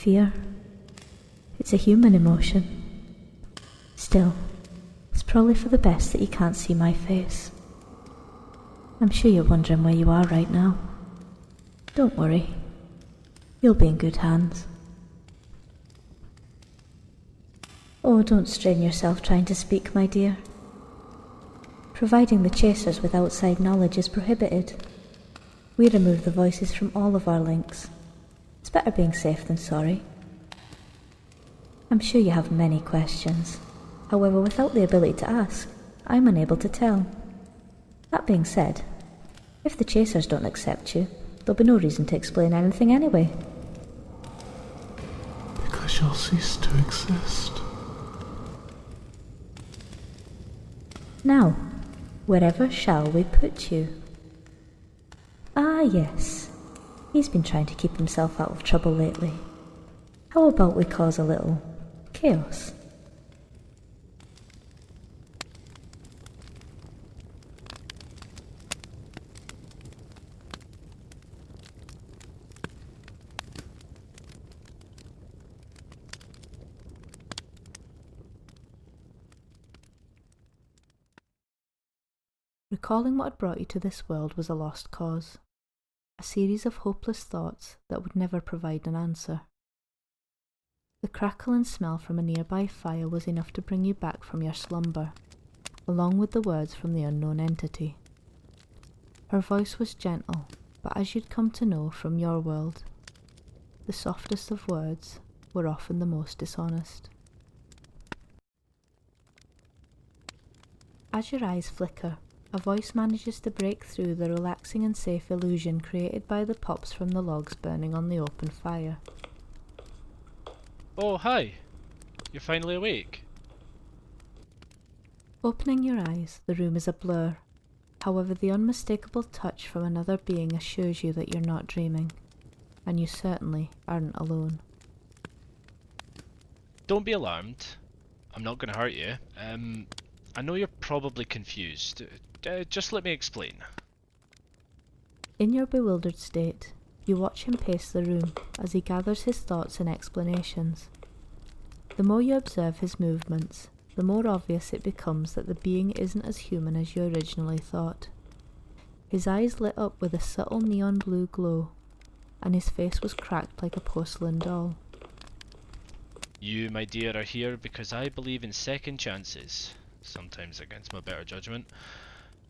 Fear. It's a human emotion. Still, it's probably for the best that you can't see my face. I'm sure you're wondering where you are right now. Don't worry. You'll be in good hands. Oh, don't strain yourself trying to speak, my dear. Providing the chasers with outside knowledge is prohibited. We remove the voices from all of our links. It's better being safe than sorry. I'm sure you have many questions. However, without the ability to ask, I'm unable to tell. That being said, if the chasers don't accept you, there'll be no reason to explain anything anyway. Because you'll cease to exist. Now, wherever shall we put you? Ah, yes. He's been trying to keep himself out of trouble lately. How about we cause a little chaos? Recalling what had brought you to this world was a lost cause. A series of hopeless thoughts that would never provide an answer. The crackle and smell from a nearby fire was enough to bring you back from your slumber, along with the words from the unknown entity. Her voice was gentle, but as you'd come to know from your world, the softest of words were often the most dishonest. As your eyes flicker, a voice manages to break through the relaxing and safe illusion created by the pops from the logs burning on the open fire. Oh, hi. You're finally awake. Opening your eyes, the room is a blur. However, the unmistakable touch from another being assures you that you're not dreaming, and you certainly aren't alone. Don't be alarmed. I'm not going to hurt you. I know you're probably confused. Just let me explain. In your bewildered state, you watch him pace the room as he gathers his thoughts and explanations. The more you observe his movements, the more obvious it becomes that the being isn't as human as you originally thought. His eyes lit up with a subtle neon blue glow, and his face was cracked like a porcelain doll. You, my dear, are here because I believe in second chances, sometimes against my better judgment.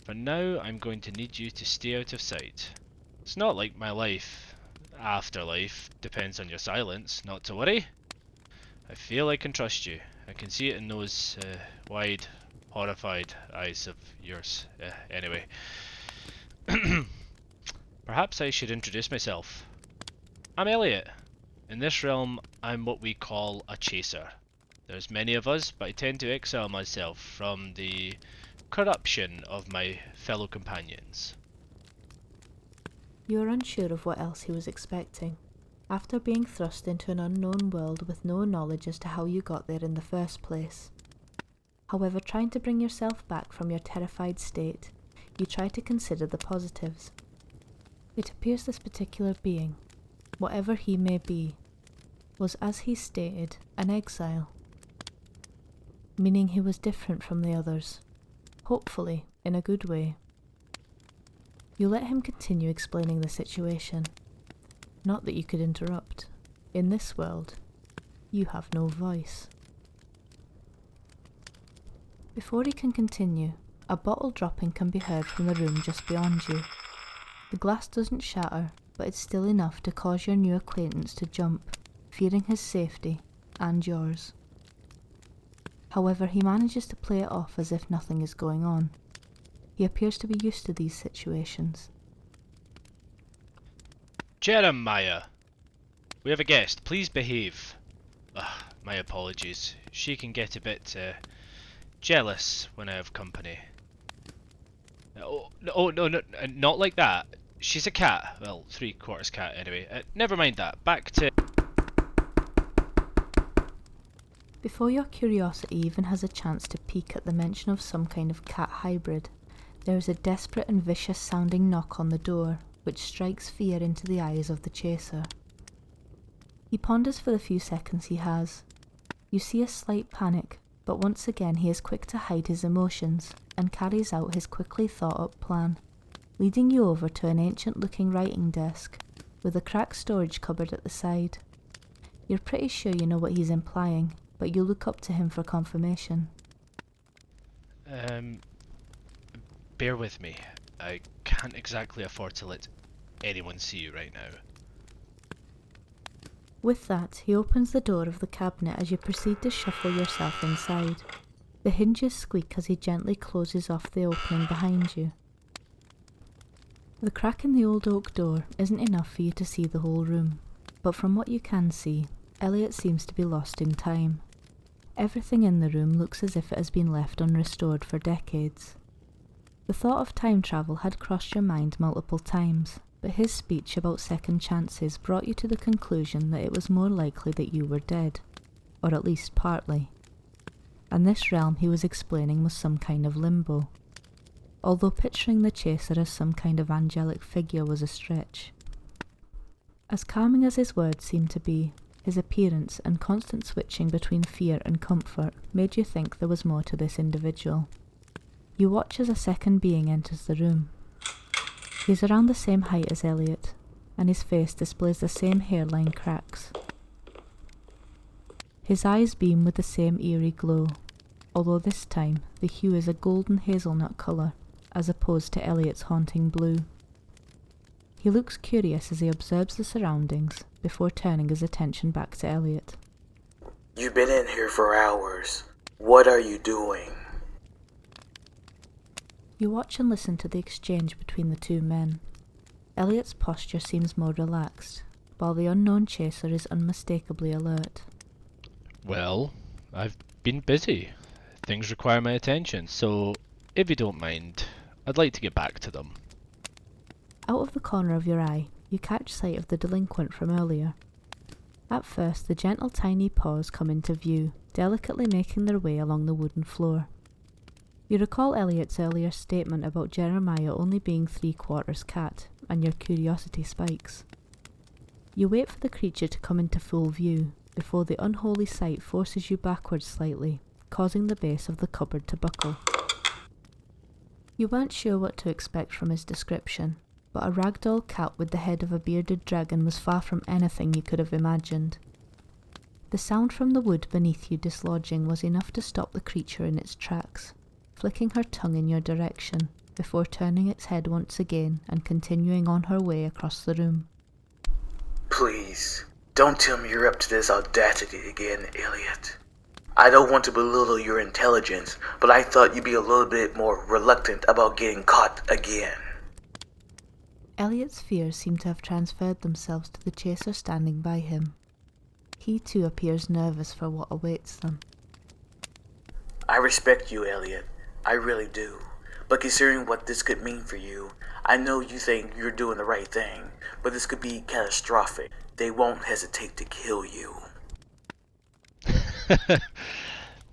For now, I'm going to need you to stay out of sight. It's not like my life. Afterlife depends on your silence, not to worry. I feel I can trust you. I can see it in those wide, horrified eyes of yours. Anyway. Perhaps I should introduce myself. I'm Elliot. In this realm, I'm what we call a chaser. There's many of us, but I tend to exile myself from the corruption of my fellow companions. You are unsure of what else he was expecting, after being thrust into an unknown world with no knowledge as to how you got there in the first place. However, trying to bring yourself back from your terrified state, you try to consider the positives. It appears this particular being, whatever he may be, was, as he stated, an exile, meaning he was different from the others, hopefully in a good way. You let him continue explaining the situation. Not that you could interrupt. In this world, you have no voice. Before he can continue, a bottle dropping can be heard from the room just beyond you. The glass doesn't shatter, but it's still enough to cause your new acquaintance to jump, fearing his safety and yours. However, he manages to play it off as if nothing is going on. He appears to be used to these situations. Jeremiah! We have a guest. Please behave. My apologies. She can get a bit jealous when I have company. No, not like that. She's a cat. Well, 3/4 cat anyway. Never mind that. Back to... Before your curiosity even has a chance to peek at the mention of some kind of cat hybrid, there is a desperate and vicious sounding knock on the door, which strikes fear into the eyes of the chaser. He ponders for the few seconds he has. You see a slight panic, but once again he is quick to hide his emotions and carries out his quickly thought-up plan, leading you over to an ancient-looking writing desk with a cracked storage cupboard at the side. You're pretty sure you know what he's implying, but you look up to him for confirmation. Bear with me. I can't exactly afford to let anyone see you right now. With that, he opens the door of the cabinet as you proceed to shuffle yourself inside. The hinges squeak as he gently closes off the opening behind you. The crack in the old oak door isn't enough for you to see the whole room, but from what you can see, Elliot seems to be lost in time. Everything in the room looks as if it has been left unrestored for decades. The thought of time travel had crossed your mind multiple times, but his speech about second chances brought you to the conclusion that it was more likely that you were dead, or at least partly. And this realm he was explaining was some kind of limbo, although picturing the chaser as some kind of angelic figure was a stretch. As calming as his words seemed to be, his appearance and constant switching between fear and comfort made you think there was more to this individual. You watch as a second being enters the room. He is around the same height as Elliot, and his face displays the same hairline cracks. His eyes beam with the same eerie glow, although this time the hue is a golden hazelnut colour, as opposed to Elliot's haunting blue. He looks curious as he observes the surroundings, before turning his attention back to Elliot. You've been in here for hours. What are you doing? You watch and listen to the exchange between the two men. Elliot's posture seems more relaxed, while the unknown chaser is unmistakably alert. Well, I've been busy. Things require my attention, so if you don't mind, I'd like to get back to them. Out of the corner of your eye, you catch sight of the delinquent from earlier. At first, the gentle tiny paws come into view, delicately making their way along the wooden floor. You recall Elliot's earlier statement about Jeremiah only being 3/4 cat, and your curiosity spikes. You wait for the creature to come into full view, before the unholy sight forces you backwards slightly, causing the base of the cupboard to buckle. You weren't sure what to expect from his description, but a ragdoll cat with the head of a bearded dragon was far from anything you could have imagined. The sound from the wood beneath you dislodging was enough to stop the creature in its tracks, flicking her tongue in your direction, before turning its head once again and continuing on her way across the room. Please, don't tell me you're up to this audacity again, Elliot. I don't want to belittle your intelligence, but I thought you'd be a little bit more reluctant about getting caught again. Elliot's fears seem to have transferred themselves to the chaser standing by him. He too appears nervous for what awaits them. I respect you, Elliot. I really do. But considering what this could mean for you, I know you think you're doing the right thing, but this could be catastrophic. They won't hesitate to kill you.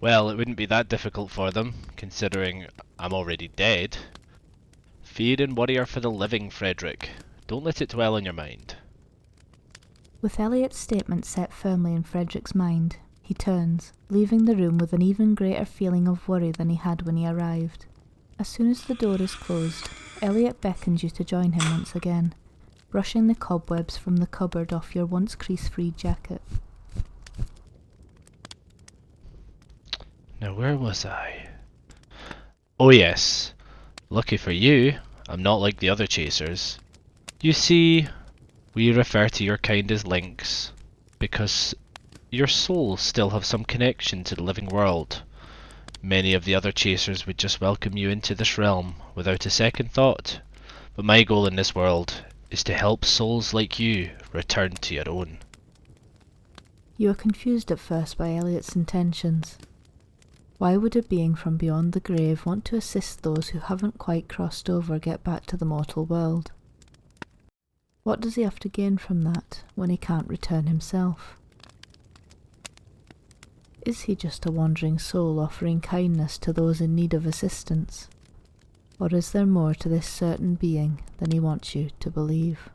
Well, it wouldn't be that difficult for them, considering I'm already dead. Fear and worry are for the living, Frederick. Don't let it dwell on your mind. With Elliot's statement set firmly in Frederick's mind, he turns, leaving the room with an even greater feeling of worry than he had when he arrived. As soon as the door is closed, Elliot beckons you to join him once again, brushing the cobwebs from the cupboard off your once crease-free jacket. Now where was I? Oh yes. Lucky for you, I'm not like the other chasers. You see, we refer to your kind as links, because your souls still have some connection to the living world. Many of the other chasers would just welcome you into this realm without a second thought, but my goal in this world is to help souls like you return to your own. You are confused at first by Elliot's intentions. Why would a being from beyond the grave want to assist those who haven't quite crossed over get back to the mortal world? What does he have to gain from that when he can't return himself? Is he just a wandering soul offering kindness to those in need of assistance? Or is there more to this certain being than he wants you to believe?